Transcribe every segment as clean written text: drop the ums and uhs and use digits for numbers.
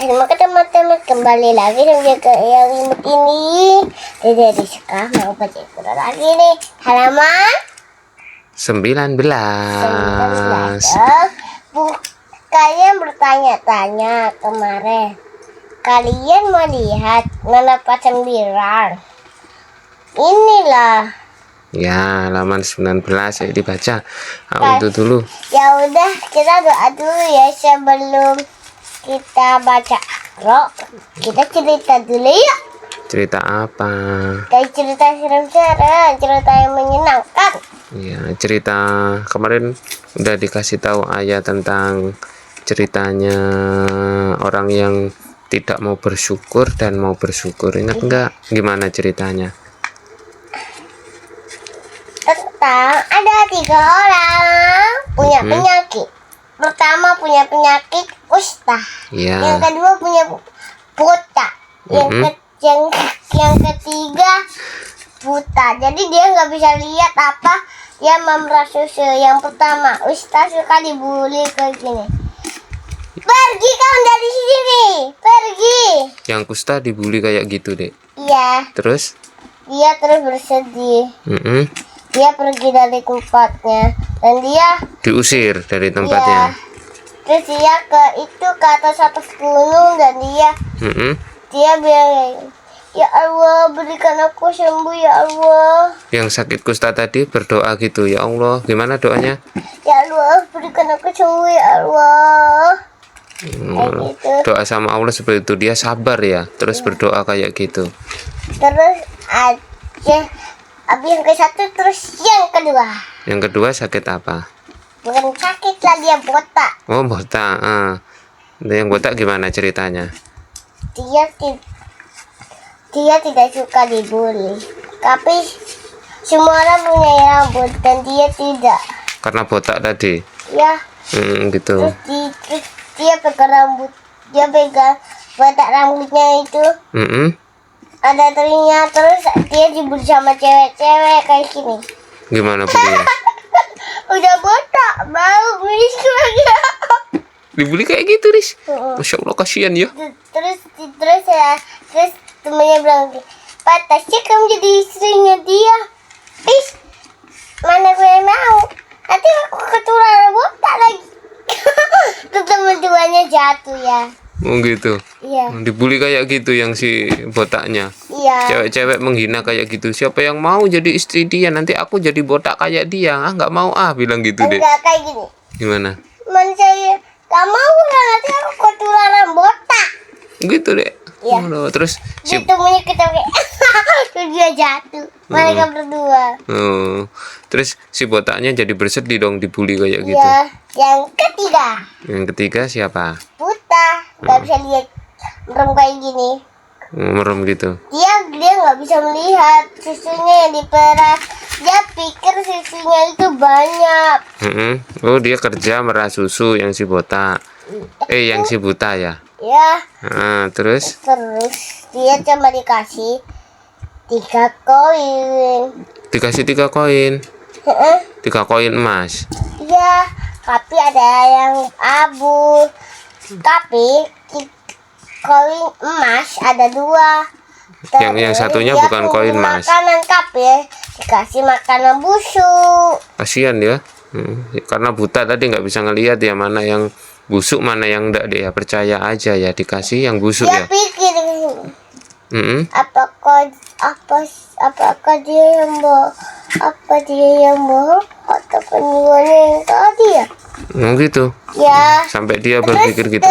Terima kasih teman-teman, kembali lagi dengan yang imut ini. Jadi sekarang mau baca Quran lagi nih. Halaman 19. Kalian bertanya-tanya kemarin. Kalian melihat kenapa sembilan? Inilah. Ya, halaman 19 ayo dibaca. Audu dulu. Ya udah, kita doa dulu ya sebelum kita baca. Bro, kita cerita dulu ya. Cerita apa? Kayak cerita serem-serem, cerita yang menyenangkan. Ya, cerita kemarin udah dikasih tahu ayah tentang ceritanya orang yang tidak mau bersyukur dan mau bersyukur. Ingat enggak? Gimana ceritanya? Tentang ada 3 orang punya penyakit. Pertama punya penyakit kusta. Ya. Yang kedua punya buta. Yang ketiga buta. Jadi dia nggak bisa lihat apa yang memerah susu. Yang pertama Ustaz suka dibully kayak gini. Pergi kamu dari sini, pergi. Yang kusta dibully kayak gitu, Dek. Iya. Terus? Dia terus bersedih. Dia pergi dari tempatnya dan dia Diusir dari tempatnya. ya, terus dia ke atas gunung dan dia bilang, ya Allah berikan aku sembuh ya Allah. Yang sakit kusta tadi berdoa gitu, ya Allah. Gimana doanya? Ya Allah berikan aku sembuh ya Allah. Kayak gitu. Doa sama Allah seperti itu, dia sabar ya, terus berdoa kayak gitu. Terus aja habis yang ke-1 terus yang kedua. Yang kedua sakit apa? Bukan sakit lah, dia botak. Oh, botak. Yang botak gimana ceritanya? Dia tidak suka dibully. Tapi semua orang punya rambut dan dia tidak. Karena botak tadi. Ya. Gitu. Terus dia pegang rambut. Dia pegang botak rambutnya itu. Ada terinya, terus dia dibully sama cewek-cewek kayak gini. Gimana bullynya? Udah botak, baru miskin lagi. Dibully kayak gitu, Riz. Masya Allah, kasihan ya. Terus temennya bilang, pantasnya kamu jadi istrinya dia. Mana gue mau? Nanti aku ketularan botak lagi. Terus teman-temannya jatuh ya. Oh gitu. Iya. Dibully kayak gitu yang si botaknya. Iya. Cewek-cewek menghina kayak gitu. Siapa yang mau jadi istri dia? Nanti aku jadi botak kayak dia. Nggak mau bilang gitu deh. Enggak kayak gini. Gimana? Saya gak mau lah, nanti aku ketularan botak. Gitu deh. Iya. Oh, terus si Temennya kita kayak terus dia jatuh. Mereka berdua. Terus si botaknya jadi bersedih dong dibully kayak gitu. Iya. Yang ketiga. Yang ketiga siapa? Buta, nggak bisa lihat, merem kayak gini. Merem gitu. Dia nggak bisa melihat susunya yang diperas. Dia pikir susunya itu banyak. Oh, dia kerja merah susu yang si botak. Yang si buta ya. Ya. Terus Dia cuma dikasih 3 koin. dikasih 3 koin. 3 koin emas. Iya, tapi ada yang abu. Tapi koin emas ada 2. Yang satunya bukan koin emas. Makanan kape dikasih makanan busuk. Kasihan ya. Karena buta tadi nggak bisa ngelihat ya mana yang busuk mana yang enggak deh ya. Percaya aja ya dikasih yang busuk Dia ya. pikir apakah dia yang bohong atau penjualnya yang tadi ya? Gitu. Ya. Sampai dia berpikir gitu.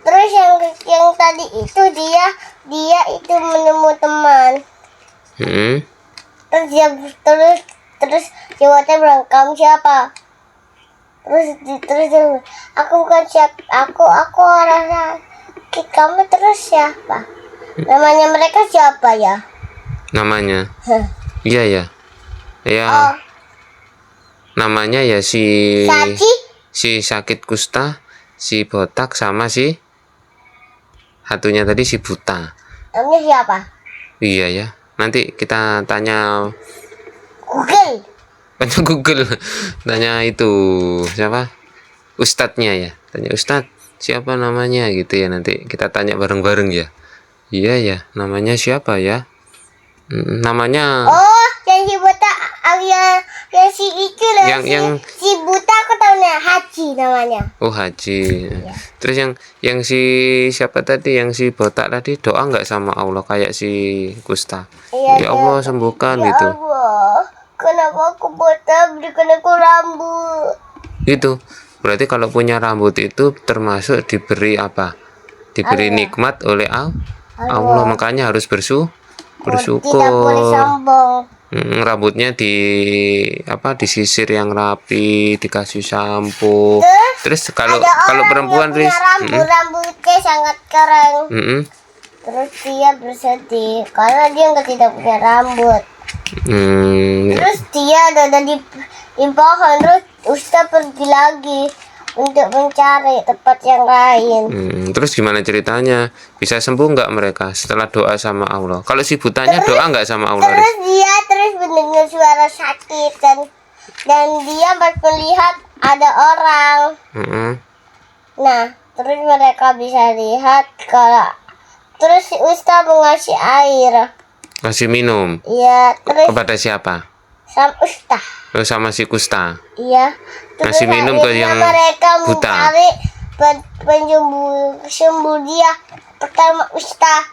Terus yang tadi itu dia itu menemu teman. Terus jawabnya bilang, kamu siapa? Terus dia bilang, aku bukan siapa, aku orang sakit. Kamu terus siapa? Namanya mereka siapa ya? Namanya? Iya ya. Ya. Oh. Namanya ya si sakit kusta, si botak sama si satunya tadi si buta. Namanya siapa? Iya ya. Nanti kita tanya Google. Tanya itu siapa? Ustadznya ya. Tanya Ustadz, siapa namanya gitu ya, nanti kita tanya bareng-bareng ya. Iya ya, namanya siapa ya? Namanya Oh, yang si buta, yang si itu loh, Yang- si buta aku tahu nih, Haji namanya. oh Haji. Terus yang si siapa tadi, yang si botak tadi doa nggak sama Allah kayak si Kusta? Iya, Ya Allah sembuhkan ya gitu. Allah, kenapa aku buta, berikan aku rambut. Itu berarti kalau punya rambut itu termasuk diberi apa? Diberi Allah. nikmat oleh Allah. Allah. Makanya harus bersyukur. Tidak boleh sombong. Rambutnya disisir yang rapi, dikasih sampo. Terus kalau Ada orang perempuan yang punya rambutnya sangat keren. Terus dia bersedih karena dia tidak punya rambut. Terus dia ada di pohon, terus Ustaz pergi lagi untuk mencari tempat yang lain. Terus gimana ceritanya? Bisa sembuh nggak mereka setelah doa sama Allah? Kalau si butanya doa nggak sama Allah? Terus dia mendengar suara sakit dan dia melihat ada orang. Nah, terus mereka bisa lihat kalau terus Ustaz mengasih air. Kasih minum. Iya, terus Kepada siapa? sama Ustaz. Sama si Kusta. Iya. Terus Ngasih minum ke yang mereka buta. mencari penyembuh dia. Pertama Ustaz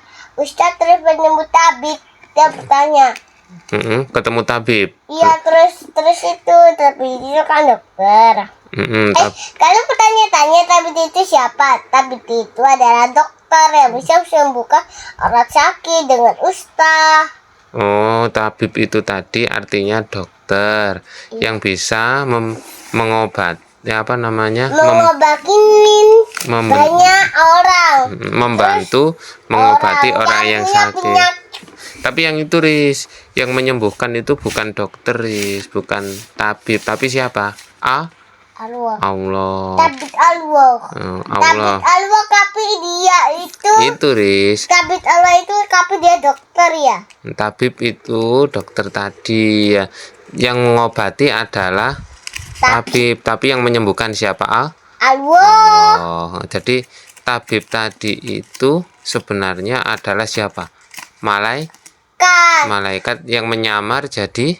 terus penyembuh tabib. Dia bertanya. Ketemu tabib. Iya, terus itu tabib itu kan dokter. Kalau bertanya-tanya tabib itu siapa? Tabib itu adalah dokter yang bisa sembuhkan orang sakit dengan Ustaz. Oh, tabib itu tadi artinya dokter yang bisa mengobati banyak orang, membantu mengobati orang yang sakit. penyakit. Tapi yang itu Riz, yang menyembuhkan itu bukan dokter Riz, bukan tabib, tapi siapa? Allah. Tabib Allah. Allah. Tabib Allah, tapi dia Itu Riz. Tabib Allah itu tapi dia dokter ya. Tabib itu dokter tadi ya. Yang mengobati adalah tabib, tapi yang menyembuhkan siapa? Allah. Jadi tabib tadi itu sebenarnya adalah siapa? Malaikat yang menyamar jadi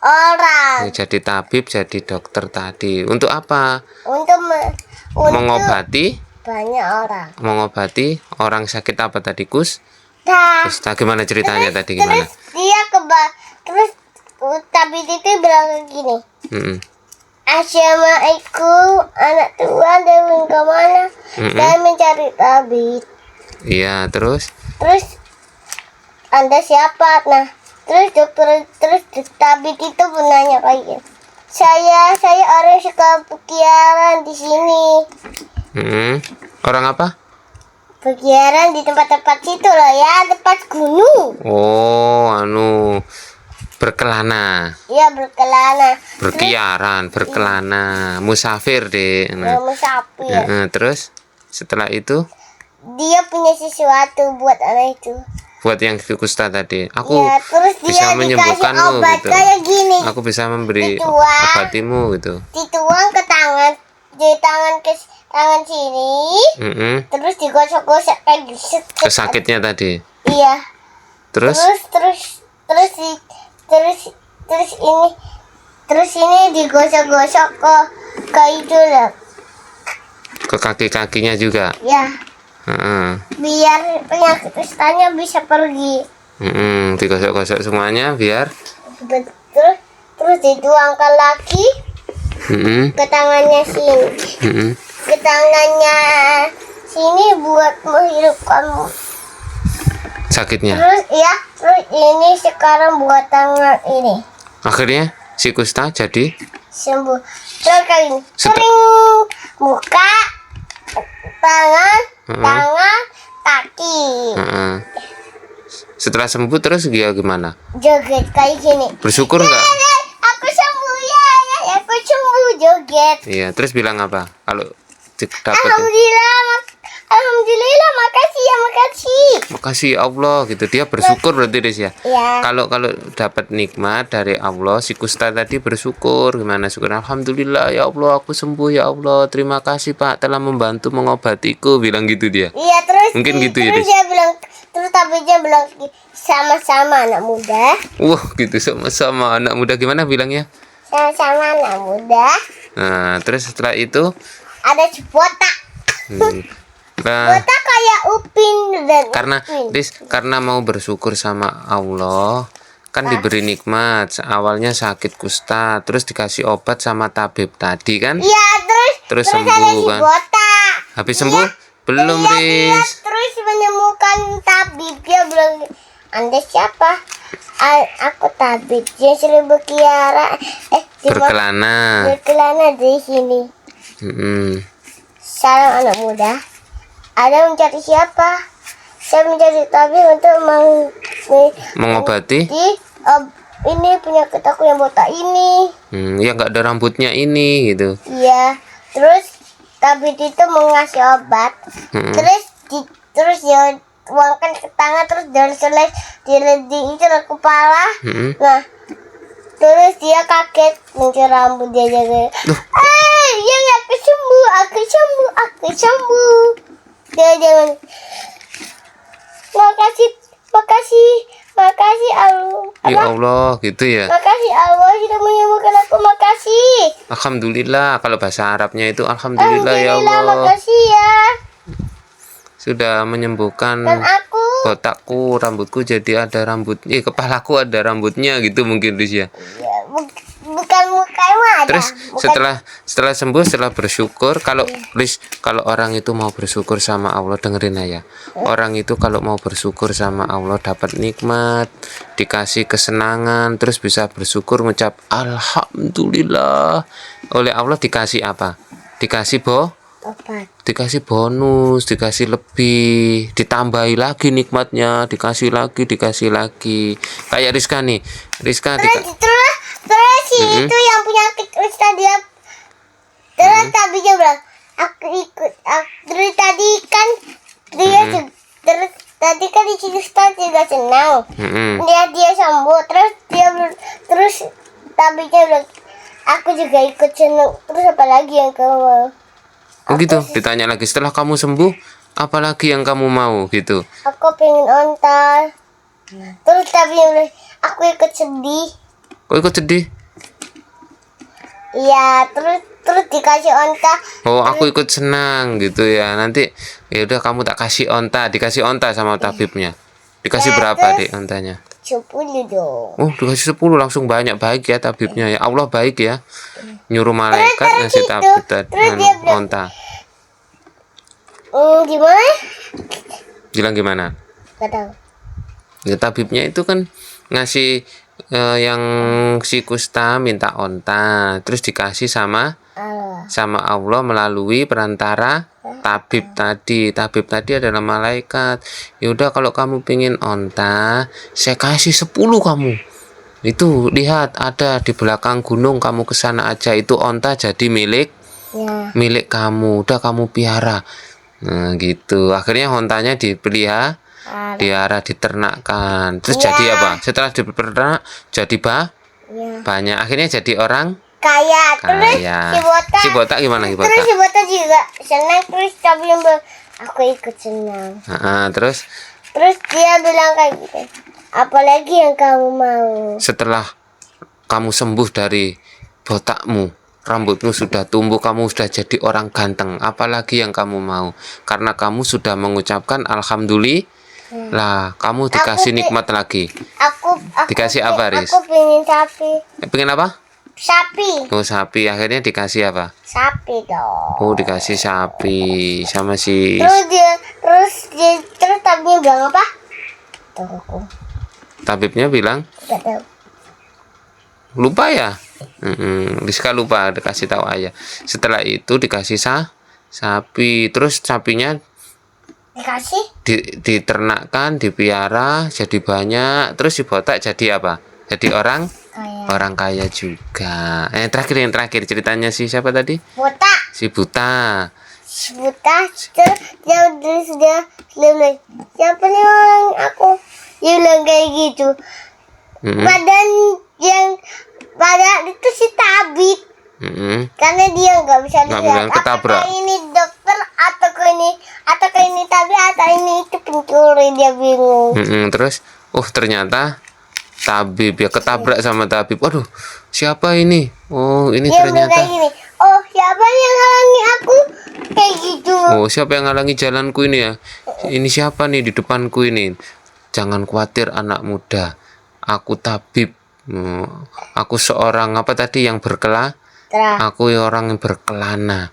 orang. Jadi tabib, jadi dokter tadi. Untuk apa? Untuk mengobati banyak orang. Mengobati orang sakit apa tadi, Kusta, gimana ceritanya tadi gimana? Terus dia terus tabib itu bilang gini. Assalamualaikum anak Tuhan, dan kemana? Saya mencari tabib. Iya, terus Anda siapa? Nah, terus tabib itu menanya kayak gini. Saya orang suka berkeliaran di sini. Orang apa? Berkeliaran di tempat-tempat situ loh ya, tempat gunung. Oh, berkelana. Iya, berkelana. Berkelana, musafir deh. Musafir. Terus setelah itu dia punya sesuatu buat anak itu. Buat yang kusta tadi. Aku terus bisa menyembuhkanmu gitu. Kayak gini. Aku bisa memberi obatimu gitu. Dituang ke tangan sini. Terus digosok-gosok kayak gitu. Sakitnya tadi. Iya. Terus ini digosok-gosok ke itu loh. Ke kaki-kakinya juga. Ya. Biar penyakit kustanya bisa pergi. Digosok-gosok semuanya biar. Terus dituangkan lagi ke tangannya sini. Ke tangannya sini buat menghidupkan sakitnya. Terus ini sekarang buat tangan ini. Akhirnya si kusta jadi sembuh. Terus kali ini sering muka, tangan, kaki. Setelah sembuh terus dia gimana? Joget kayak gini. Bersyukur nggak? Aku sembuh ya, aku sembuh, joget. Iya, terus bilang apa? Kalau dapat Alhamdulillah, makasih ya, makasih. kasih ya Allah gitu. Dia bersyukur berarti Riz ya. Ya. Kalau dapat nikmat dari Allah, si Kusta tadi bersyukur. Gimana syukur? Alhamdulillah ya Allah, aku sembuh ya Allah. Terima kasih Pak telah membantu mengobatiku, bilang gitu dia. Iya, terus Mungkin gitu ya, terus Riz. dia bilang, terus tapi dia bilang sama-sama anak muda. Wah, gitu sama-sama anak muda, gimana bilangnya? Sama-sama anak muda. Nah, terus setelah itu Ada botak. nah, Botak kayak Upin dan karena Upin. Riz, karena mau bersyukur sama Allah, kan diberi nikmat. Awalnya sakit kusta, terus dikasih obat sama tabib tadi kan. Iya, Terus ada sembuh si kan. botak. Habis sembuh? Belum, Dia Riz. terus menemukan tabib. Dia bilang, Anda siapa? Aku tabib. Dia selalu berkiara. Berkelana. Berkelana di sini. Salam anak muda. Anda mencari siapa? Saya mencari tabib untuk Mengobati? ini penyakit aku yang botak ini. Ya nggak ada rambutnya ini gitu. Iya. Terus tabib itu mengasih obat. Terus dia tuangkan ke tangan, terus dia di itu ke kepala. Nah, terus dia kaget muncul rambut dia jadi. Ya aku sembuh, aku sembuh, aku sembuh. Dia jangan. Makasih Allah. Ya Allah gitu ya. Makasih Allah sudah menyembuhkan aku. Makasih. Alhamdulillah, kalau bahasa Arabnya itu alhamdulillah ya Allah. Makasih ya. Sudah menyembuhkan Dan aku. botakku, rambutku jadi ada rambut. Kepalaku ada rambutnya gitu mungkin Riz ya. Ya, bukan mukanya ada. Terus setelah sembuh, setelah bersyukur, kalau Riz, kalau orang itu mau bersyukur sama Allah, dengerin aja. Orang itu kalau mau bersyukur sama Allah dapat nikmat, dikasih kesenangan, terus bisa bersyukur mengucap alhamdulillah. Oleh Allah dikasih apa? Dikasih Obat. dikasih bonus, dikasih lebih, ditambahi lagi nikmatnya, dikasih lagi. Kayak Rizka nih. Rizka Terus itu yang penyakit Krista dia. Terus tapi dia bilang, aku ikut. Terus tadi kan dia terus tadi kan di Krista juga senang. Dia sembuh. Terus tapi dia bilang, aku juga ikut senang. Terus apa lagi yang kamu mau? Oh gitu, ditanya lagi setelah kamu sembuh, apalagi yang kamu mau gitu. Aku pengen onta. Terus tapi dia bilang, aku ikut sedih. Kok ikut sedih? Iya, terus dikasih onta. Oh, aku ikut senang gitu ya. Nanti ya udah kamu tak kasih onta, dikasih onta sama tabibnya. Dikasih Ya, berapa terus- Dek ontanya? 10 dong. Oh, dikasih 10 langsung banyak, baik ya tabibnya ya. Allah baik ya. Nyuruh malaikat ngasih tabib onta. Gimana? Bilang gimana? Gak tahu. Ya, tabibnya itu kan ngasih yang si kusta minta onta, terus dikasih sama Allah melalui perantara tabib tadi. Tabib tadi adalah malaikat. Yaudah kalau kamu pingin onta, saya kasih 10 kamu. Itu lihat ada di belakang gunung, kamu ke sana aja, itu onta jadi milik kamu. Udah kamu piara. Nah gitu. Akhirnya ontanya dipelihara, diternakkan. Terus jadi apa? Setelah diternak jadi banyak. Akhirnya jadi orang Kaya. Terus kaya. Si botak gimana si Terus botak? si botak juga senang. Terus tapi yang bilang, aku ikut senang. Terus Terus dia bilang kayak gitu. Apalagi yang kamu mau? setelah kamu sembuh dari botakmu, rambutmu sudah tumbuh, kamu sudah jadi orang ganteng, apalagi yang kamu mau? Karena kamu sudah mengucapkan alhamdulillah, kamu dikasih nikmat lagi. Aku Dikasih apa, Riz? Aku pengen sapi. Pengen apa? Sapi. Oh, sapi. Akhirnya dikasih apa? Sapi dong. Oh, dikasih sapi sama si. Terus tabinya bilang apa? Tunggu. Tabibnya bilang Gak tahu. lupa ya. Rizka lupa dikasih tahu aja. Setelah itu dikasih sapi, terus sapinya Dikasih? diternakkan, dipiara, jadi banyak. Terus si botak jadi apa? Jadi orang kaya juga. Yang terakhir ceritanya si siapa tadi? Botak. Si buta. buta. Terus dia bilang, siapa nih orang aku? Dia bilang kayak gitu. Badan itu si Tabib. Karena dia nggak bisa lihat ketabrak. apakah ini dokter atau ini Tabib atau ini itu pencuri, dia bingung. Terus ternyata tabib ya, ketabrak sama tabib. Waduh, siapa ini? Oh, ini Dia bilang ternyata. kayak gini, oh siapa yang halangi aku? Kayak gitu. Oh, siapa yang ngalangi jalanku ini ya? Ini siapa nih di depanku ini? Jangan khawatir anak muda. Aku tabib. Aku seorang apa tadi yang Aku orang yang berkelana.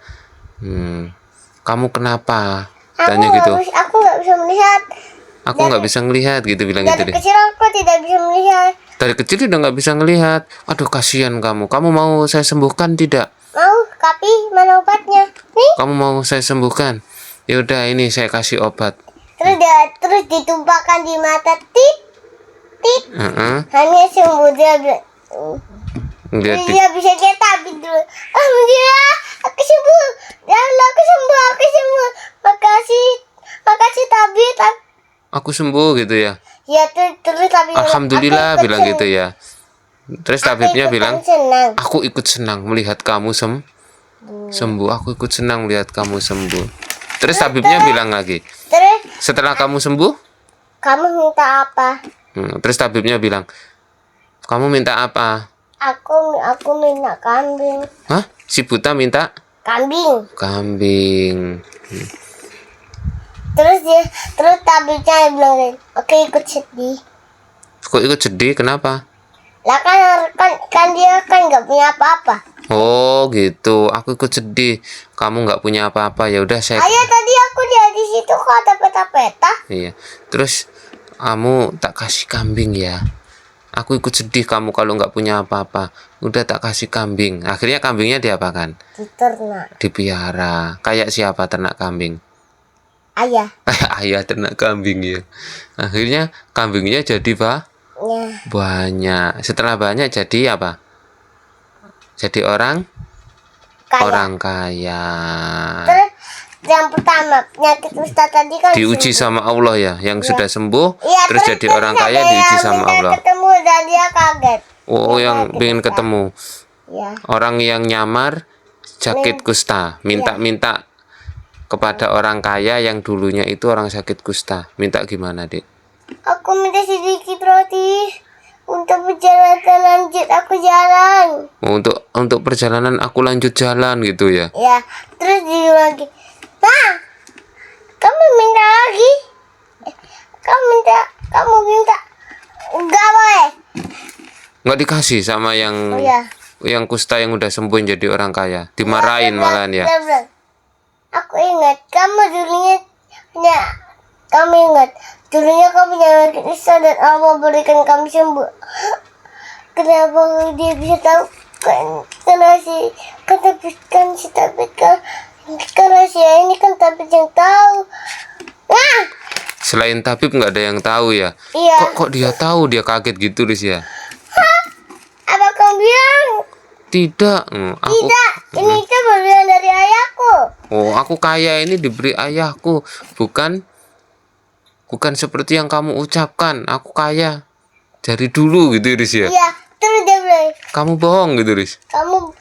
Kamu kenapa? Tanya gitu. Aku nggak bisa melihat. Aku nggak bisa ngelihat gitu, bilang gitu Dari deh. kecil aku tidak bisa melihat. Dari kecil udah nggak bisa ngelihat. Aduh, kasihan kamu. Kamu mau saya sembuhkan tidak? Mau, tapi mana obatnya? Nih. Kamu mau saya sembuhkan? Ya udah, ini saya kasih obat. Terus ditumpahkan di mata, tit. Hanya sembuh dia bilang. Dia bisa cetak gitu. Alhamdulillah, aku sembuh. Ya Allah, aku sembuh. Makasih Tabib. Aku sembuh gitu ya. Ya terus Tabib. Alhamdulillah bilang gitu ya. Terus tabibnya bilang, senang. aku ikut senang melihat kamu sembuh. Aku ikut senang melihat kamu sembuh. Terus tabibnya bilang lagi, Terus setelah kamu sembuh, kamu minta apa? Terus tabibnya bilang, kamu minta apa? Aku minta kambing. Hah? Si buta minta kambing. Terus tabibnya bilang, oke, ikut sedih. Kok ikut sedih? Kenapa? Lah kan dia kan nggak punya apa-apa. Oh gitu, aku ikut sedih. Kamu nggak punya apa-apa, ya udah saya. Ayah, tadi aku lihat di situ kok ada peta-peta. Iya. Terus kamu tak kasih kambing ya. Aku ikut sedih kamu kalau nggak punya apa-apa. Udah tak kasih kambing. Akhirnya kambingnya diapakan? Diternak. Dipiara. Kayak siapa ternak kambing? Ayah. Ayah ternak kambing ya. Akhirnya kambingnya jadi banyak. Setelah banyak jadi apa? Jadi orang kaya. Terus yang pertama penyakit Ustaz tadi kan Diuji sama Allah ya, yang sudah sembuh Iya, terus jadi orang kaya diuji sama Allah. Ketemu dan dia kaget. Oh, yang pengen ketemu. Ya. Orang yang nyamar sakit kusta, minta-minta kepada orang kaya yang dulunya itu orang sakit kusta. Minta gimana, Dik? Aku minta sedikit roti untuk perjalanan lanjut aku jalan. Oh, untuk perjalanan aku lanjut jalan gitu ya. Ya, terus dia lagi. Nah, kamu minta lagi? Kamu minta. Enggak boleh. Nggak dikasih sama yang yang kusta yang udah sembuh jadi orang kaya. Dimarahin malahan ya. Aku ingat kamu dulunya kamu punya kisah dan Allah berikan kamu sembuh. Kenapa dia bisa tahu? Karena si Tabib ini kan Tabib yang tahu. Nah, Selain tabib nggak ada yang tahu ya. iya. Kok dia tahu? Dia kaget gitu, Riz ya. Apa kamu bilang? Tidak. Tidak, ini itu pemberian dari ayahku. Oh, aku kaya ini diberi ayahku, bukan seperti yang kamu ucapkan. Aku kaya dari dulu gitu, Riz ya. Iya, terus dia bilang, Kamu bohong gitu, Riz. kamu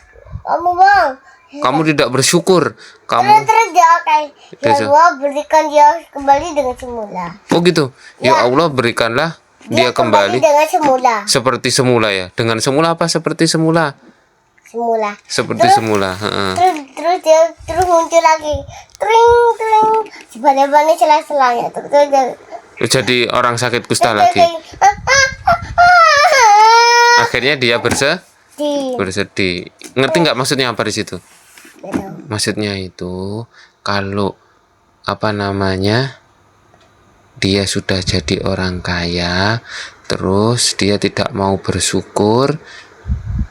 bang. Kamu tidak bersyukur. Terus dia kayak, ya Terus, Allah berikan dia kembali dengan semula. Oh gitu. Ya Allah berikanlah dia kembali dengan semula. seperti semula ya. Dengan semula apa seperti semula? Seperti semula. Terus muncul lagi, tring sebanyak celah-celahnya. Terus dia Jadi orang sakit kusta lagi. Akhirnya dia bersedih. Ngerti nggak maksudnya apa di situ? Maksudnya itu kalau dia sudah jadi orang kaya, terus dia tidak mau bersyukur,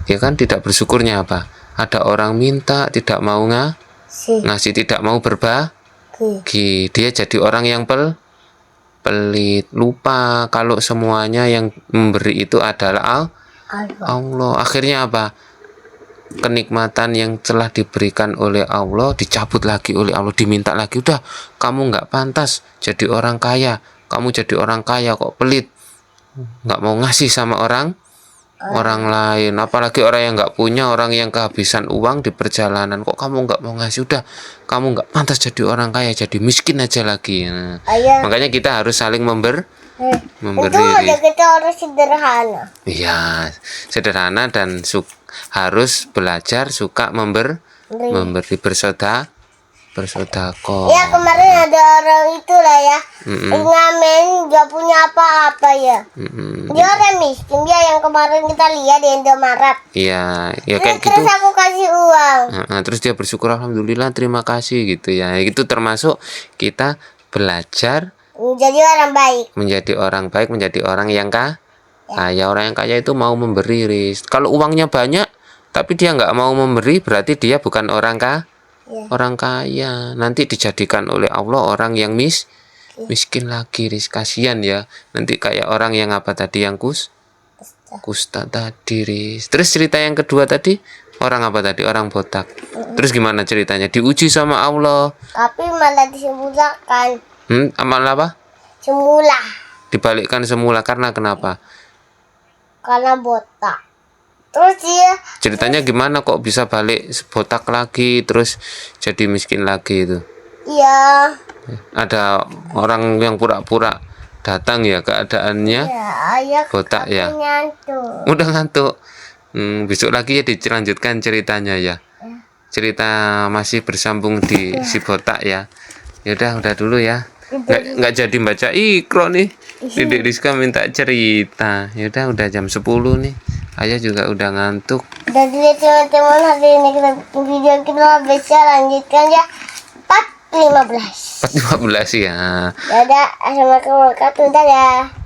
ya kan? Tidak bersyukurnya apa? Ada orang minta tidak mau ngasih, tidak mau berbagi, dia jadi orang yang pelit, lupa kalau semuanya yang memberi itu adalah Allah. Akhirnya apa? kenikmatan yang telah diberikan oleh Allah dicabut lagi oleh Allah, diminta lagi, udah kamu nggak pantas jadi orang kaya, kamu jadi orang kaya kok pelit, nggak mau ngasih sama orang lain, apalagi orang yang nggak punya, orang yang kehabisan uang di perjalanan, kok kamu nggak mau ngasih, udah kamu nggak pantas jadi orang kaya, jadi miskin aja lagi. Nah, Ayah. makanya kita harus saling memberi. Itu udah kita harus sederhana. Iya, sederhana dan harus belajar suka memberi bersodako. Ya kemarin ada orang itulah ya, ngamen gak punya apa-apa ya. Dia orang miskin, dia yang kemarin kita lihat di Indomaret. Iya, ya kayak gitu. Terus aku kasih uang. Terus dia bersyukur, alhamdulillah, terima kasih gitu ya. Itu termasuk kita belajar Menjadi orang baik. menjadi orang baik, menjadi orang yang kaya. Orang yang kaya itu mau memberi, Riz. Kalau uangnya banyak tapi dia nggak mau memberi, berarti dia bukan orang orang kaya. Nanti dijadikan oleh Allah orang yang miskin lagi, Riz. Kasihan ya. Nanti kayak orang yang apa tadi, yang kusta tadi, Riz. Terus cerita yang kedua tadi, orang apa tadi, orang botak. Terus gimana ceritanya? Diuji sama Allah. Tapi malah disembunyikan. Amal apa? Semula. Dibalikkan semula, karena kenapa? Karena botak. Terus dia Ceritanya gimana kok bisa balik botak lagi terus jadi miskin lagi itu? ya Ada orang yang pura-pura datang ya, keadaannya ayah botak ya. ngantuk. Udah ngantuk. Besok lagi ya dilanjutkan ceritanya ya. Cerita masih bersambung di si botak ya. Udah dulu ya. Nggak jadi baca ikro nih. Dedek Rizka minta cerita. Udah jam 10 nih. Ayah juga udah ngantuk. Jadi teman-teman, hari ini video kita bisa lanjutkan ya 4:15. 4:15 ya. Dadah, assalamualaikum warahmatullahi wabarakatuh. Dadah.